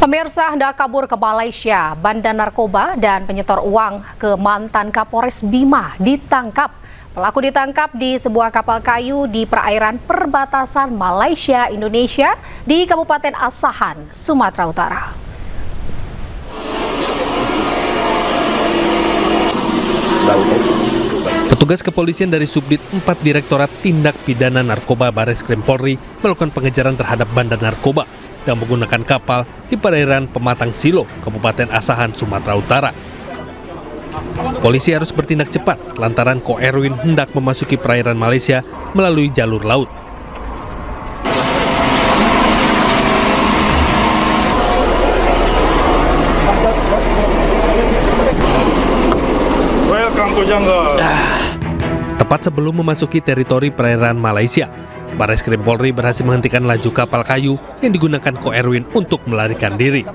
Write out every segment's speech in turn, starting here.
Pemirsa hendak kabur ke Malaysia, bandar narkoba dan penyetor uang ke mantan Kapolres Bima ditangkap. Pelaku ditangkap di sebuah kapal kayu di perairan perbatasan Malaysia-Indonesia di Kabupaten Asahan, Sumatera Utara. Petugas kepolisian dari Subdit 4 Direktorat Tindak Pidana Narkoba Bareskrim Polri melakukan pengejaran terhadap bandar narkoba dan menggunakan kapal di perairan Pematang Silo, Kabupaten Asahan, Sumatera Utara. Polisi harus bertindak cepat lantaran Ko Erwin hendak memasuki perairan Malaysia melalui jalur laut. Welcome to jungle. Tepat sebelum memasuki teritori perairan Malaysia, Bareskrim Polri berhasil menghentikan laju kapal kayu yang digunakan Ko Erwin untuk melarikan diri.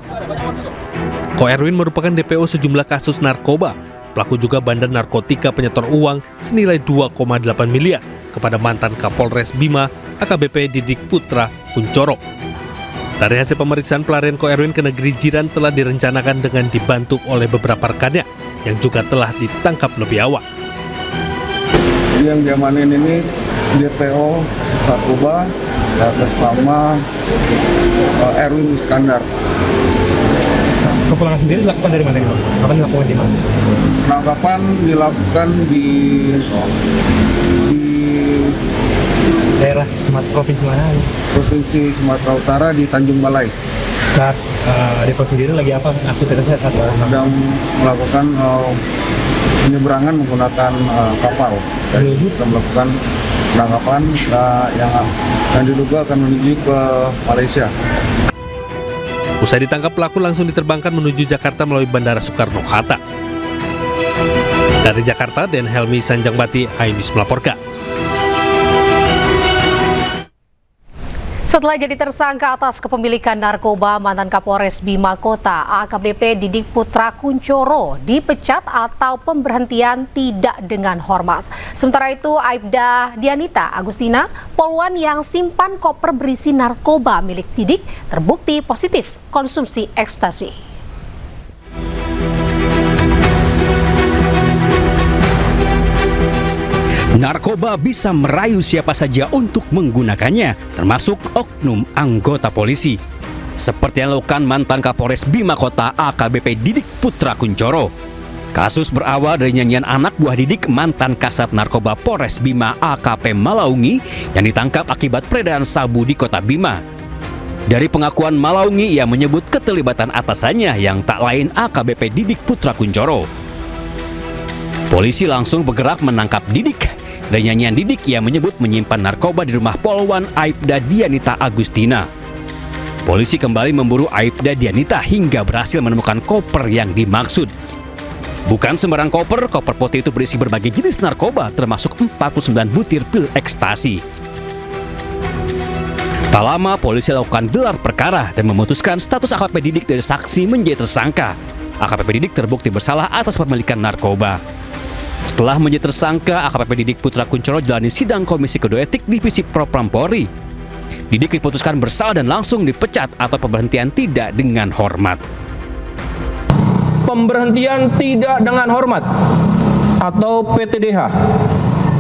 Ko Erwin merupakan DPO sejumlah kasus narkoba. Pelaku juga bandar narkotika penyetor uang senilai 2,8 miliar kepada mantan Kapolres Bima AKBP Didik Putra Kuncoro. Dari hasil pemeriksaan, pelarian Ko Erwin ke negeri jiran telah direncanakan dengan dibantu oleh beberapa rekannya yang juga telah ditangkap lebih awal. Yang diamanin ini DPO narkoba atas nama Erwin Iskandar. Kepulangan sendiri dilakukan dari mana? Kapan dilakukan di mana? Penangkapan dilakukan di Daerah provinsi mana? Provinsi Sumatera Utara di Tanjung Balai. Saat Depo sendiri lagi apa? Aktivitasnya saat sedang melakukan penyeberangan menggunakan kapal. Dan kita melakukan penangkapan yang diduga akan menuju ke Malaysia. Usai ditangkap, pelaku langsung diterbangkan menuju Jakarta melalui Bandara Soekarno-Hatta. Dari Jakarta, Den Helmi Sanjangbati, iNews melaporkan. Setelah jadi tersangka atas kepemilikan narkoba, mantan Kapolres Bima Kota AKBP Didik Putra Kuncoro dipecat atau pemberhentian tidak dengan hormat. Sementara itu, Aibda Dianita Agustina, poluan yang simpan koper berisi narkoba milik Didik, terbukti positif konsumsi ekstasi. Narkoba bisa merayu siapa saja untuk menggunakannya, termasuk oknum anggota polisi. Seperti yang dilakukan mantan Kapolres Bima Kota AKBP Didik Putra Kuncoro. Kasus berawal dari nyanyian anak buah Didik mantan Kasat Narkoba Polres Bima AKP Malaungi yang ditangkap akibat peredaran sabu di Kota Bima. Dari pengakuan Malaungi, ia menyebut keterlibatan atasannya yang tak lain AKBP Didik Putra Kuncoro. Polisi langsung bergerak menangkap Didik. Dari nyanyian Didik, ia menyebut menyimpan narkoba di rumah Polwan Aibda Dianita Agustina. Polisi kembali memburu Aibda Dianita hingga berhasil menemukan koper yang dimaksud. Bukan sembarang koper putih itu berisi berbagai jenis narkoba termasuk 49 butir pil ekstasi. Tak lama, polisi lakukan gelar perkara dan memutuskan status AKBP Didik dari saksi menjadi tersangka. AKBP Didik terbukti bersalah atas kepemilikan narkoba. Setelah menjadi tersangka, AKBP Didik Putra Kuncoro jalani sidang Komisi Kode Etik Divisi Propam Polri. Didik diputuskan bersalah dan langsung dipecat atau pemberhentian tidak dengan hormat. Pemberhentian tidak dengan hormat atau PTDH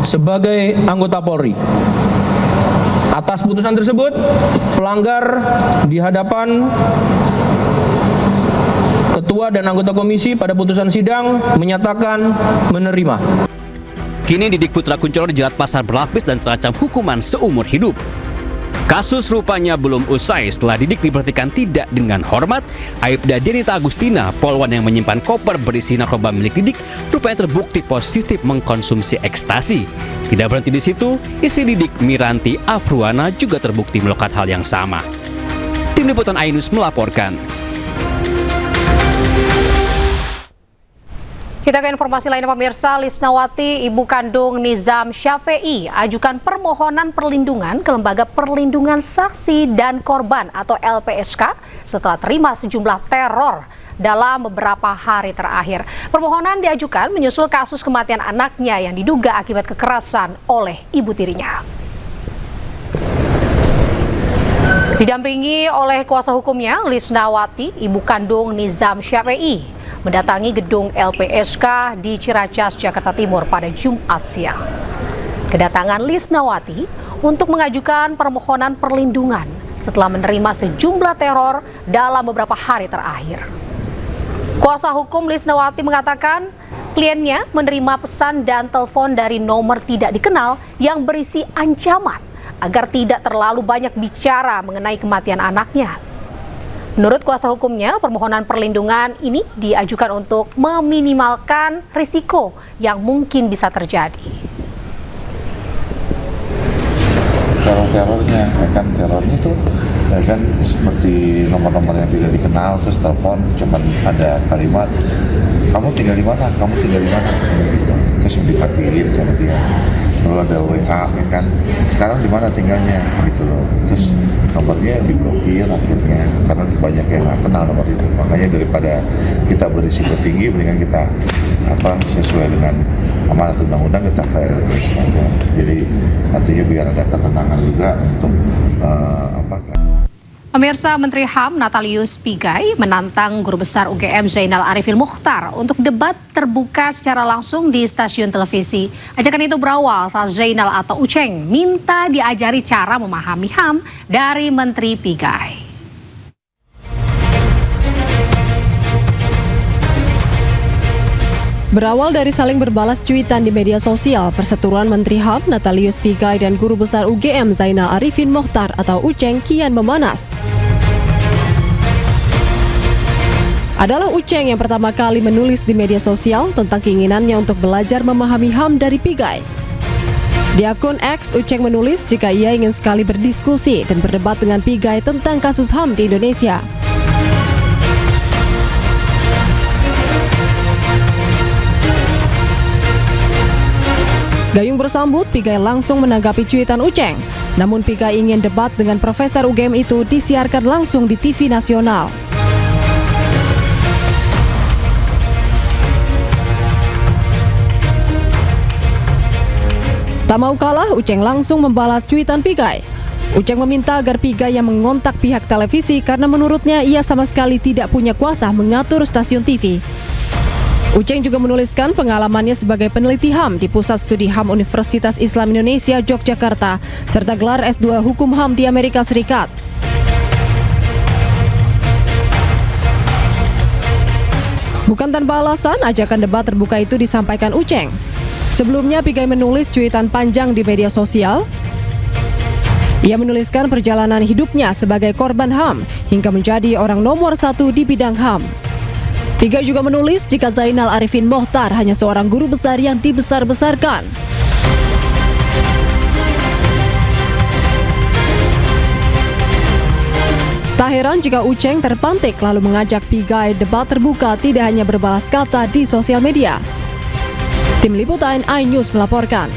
sebagai anggota Polri. Atas putusan tersebut, pelanggar di hadapan Ketua dan anggota komisi pada putusan sidang menyatakan menerima. Kini Didik Putra Kuncoro dijerat pasal berlapis dan terancam hukuman seumur hidup. Kasus rupanya belum usai setelah Didik diberhentikan tidak dengan hormat. Aibda Dianita Agustina, polwan yang menyimpan koper berisi narkoba milik Didik, rupanya terbukti positif mengkonsumsi ekstasi. Tidak berhenti di situ, istri Didik, Miranti Afruana, juga terbukti melakukan hal yang sama. Tim Liputan iNews melaporkan. Kita ke informasi lainnya, pemirsa. Lisnawati, ibu kandung Nizam Syafei, ajukan permohonan perlindungan ke Lembaga Perlindungan Saksi dan Korban atau LPSK setelah terima sejumlah teror dalam beberapa hari terakhir. Permohonan diajukan menyusul kasus kematian anaknya yang diduga akibat kekerasan oleh ibu tirinya. Didampingi oleh kuasa hukumnya, Lisnawati, ibu kandung Nizam Syafi'i, mendatangi gedung LPSK di Ciracas, Jakarta Timur pada Jumat siang. Kedatangan Lisnawati untuk mengajukan permohonan perlindungan setelah menerima sejumlah teror dalam beberapa hari terakhir. Kuasa hukum Lisnawati mengatakan kliennya menerima pesan dan telepon dari nomor tidak dikenal yang berisi ancaman agar tidak terlalu banyak bicara mengenai kematian anaknya. Menurut kuasa hukumnya, permohonan perlindungan ini diajukan untuk meminimalkan risiko yang mungkin bisa terjadi. Terornya itu kan seperti nomor-nomor yang tidak dikenal, terus telepon cuman ada kalimat kamu tinggal di mana, terus dipatiin sama dia. Lalu ada WA kan, sekarang di mana tinggalnya gitu loh, terus nomornya diblokir akhirnya karena banyak yang nggak kenal nomor itu. Makanya daripada kita berisiko tinggi, mendingan kita sesuai dengan amanat undang-undang kita KLPS saja. Jadi artinya biar ada ketenangan juga untuk Pemirsa, Menteri HAM Natalius Pigai menantang Guru Besar UGM Zainal Arifin Mokhtar untuk debat terbuka secara langsung di stasiun televisi. Ajakan itu berawal saat Zainal atau Uceng minta diajari cara memahami HAM dari Menteri Pigai. Berawal dari saling berbalas cuitan di media sosial, perseteruan Menteri HAM Natalius Pigai dan Guru Besar UGM Zainal Arifin Mokhtar atau Uceng kian memanas. Adalah Uceng yang pertama kali menulis di media sosial tentang keinginannya untuk belajar memahami HAM dari Pigai. Di akun X, Uceng menulis jika ia ingin sekali berdiskusi dan berdebat dengan Pigai tentang kasus HAM di Indonesia. Gayung bersambut, Pigai langsung menanggapi cuitan Uceng. Namun Pigai ingin debat dengan Profesor UGM itu disiarkan langsung di TV nasional. Tak mau kalah, Uceng langsung membalas cuitan Pigai. Uceng meminta agar Pigai yang mengontak pihak televisi karena menurutnya ia sama sekali tidak punya kuasa mengatur stasiun TV. Uceng juga menuliskan pengalamannya sebagai peneliti HAM di Pusat Studi HAM Universitas Islam Indonesia Yogyakarta, serta gelar S2 Hukum HAM di Amerika Serikat. Bukan tanpa alasan, ajakan debat terbuka itu disampaikan Uceng. Sebelumnya, Pigai menulis cuitan panjang di media sosial. Ia menuliskan perjalanan hidupnya sebagai korban HAM hingga menjadi orang nomor 1 di bidang HAM. Pigai juga menulis jika Zainal Arifin Mokhtar hanya seorang guru besar yang dibesar-besarkan. Tak heran jika Uceng terpantik lalu mengajak Pigai debat terbuka tidak hanya berbalas kata di sosial media. Tim Liputan iNews melaporkan.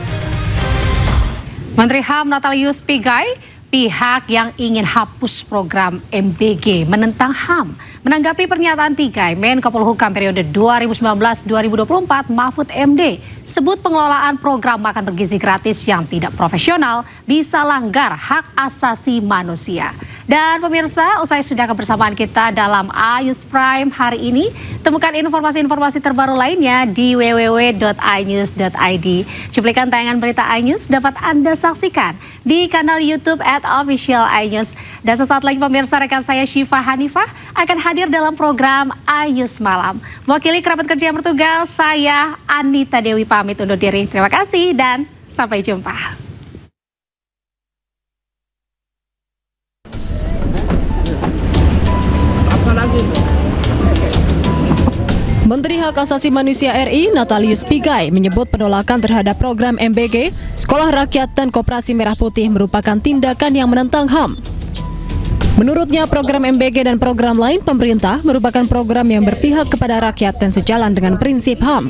Menteri HAM Natalius Pigai, pihak yang ingin hapus program MBG menentang HAM. Menanggapi pernyataan Pigai, Menko Polhukam periode 2019-2024 Mahfud MD sebut pengelolaan program makan bergizi gratis yang tidak profesional bisa langgar hak asasi manusia. Dan pemirsa, usai sudah kebersamaan kita dalam iNews Prime hari ini, temukan informasi-informasi terbaru lainnya di www.inews.id. Cuplikan tayangan berita iNews dapat Anda saksikan di kanal YouTube @official iNews. Dan sesaat lagi pemirsa, rekan saya Syifa Hanifah akan hadir dalam program iNews Malam. Mewakili kerabat kerja yang bertugas, saya Anita Dewi pamit undur diri. Terima kasih dan sampai jumpa. Menteri Hak Asasi Manusia RI Natalius Pigai menyebut penolakan terhadap program MBG, Sekolah Rakyat dan Koperasi Merah Putih merupakan tindakan yang menentang HAM. Menurutnya, program MBG dan program lain pemerintah merupakan program yang berpihak kepada rakyat dan sejalan dengan prinsip HAM.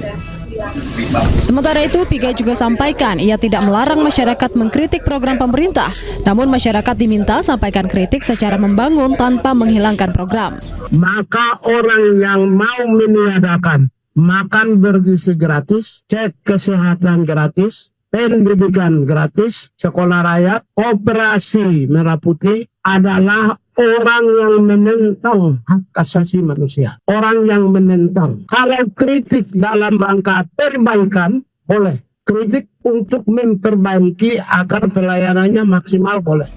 Sementara itu, Pigai juga sampaikan ia tidak melarang masyarakat mengkritik program pemerintah, namun masyarakat diminta sampaikan kritik secara membangun tanpa menghilangkan program. Maka orang yang mau meniadakan makan bergizi gratis, cek kesehatan gratis, pendidikan gratis, sekolah rakyat, koperasi merah putih, adalah orang yang menentang hak asasi manusia. Orang yang menentang. Kalau kritik dalam rangka perbaikan, boleh. Kritik untuk memperbaiki agar pelayanannya maksimal, boleh.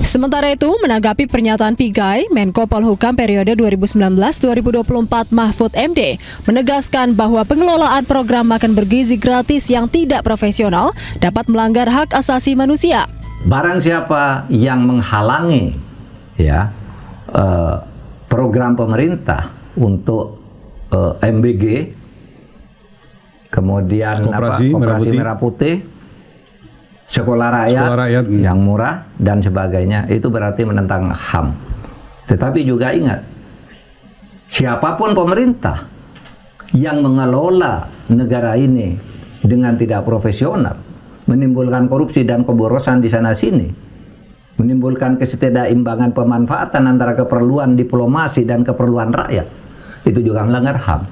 Sementara itu, menanggapi pernyataan Pigai, Menko Polhukam periode 2019-2024 Mahfud MD menegaskan bahwa pengelolaan program makan bergizi gratis yang tidak profesional dapat melanggar hak asasi manusia. Barang siapa yang menghalangi program pemerintah untuk MBG, kemudian Koperasi Merah Putih, sekolah rakyat yang murah dan sebagainya, itu berarti menentang HAM. Tetapi juga ingat, siapapun pemerintah yang mengelola negara ini dengan tidak profesional, menimbulkan korupsi dan keborosan di sana-sini, menimbulkan ketidakimbangan pemanfaatan antara keperluan diplomasi dan keperluan rakyat, itu juga melanggar HAM.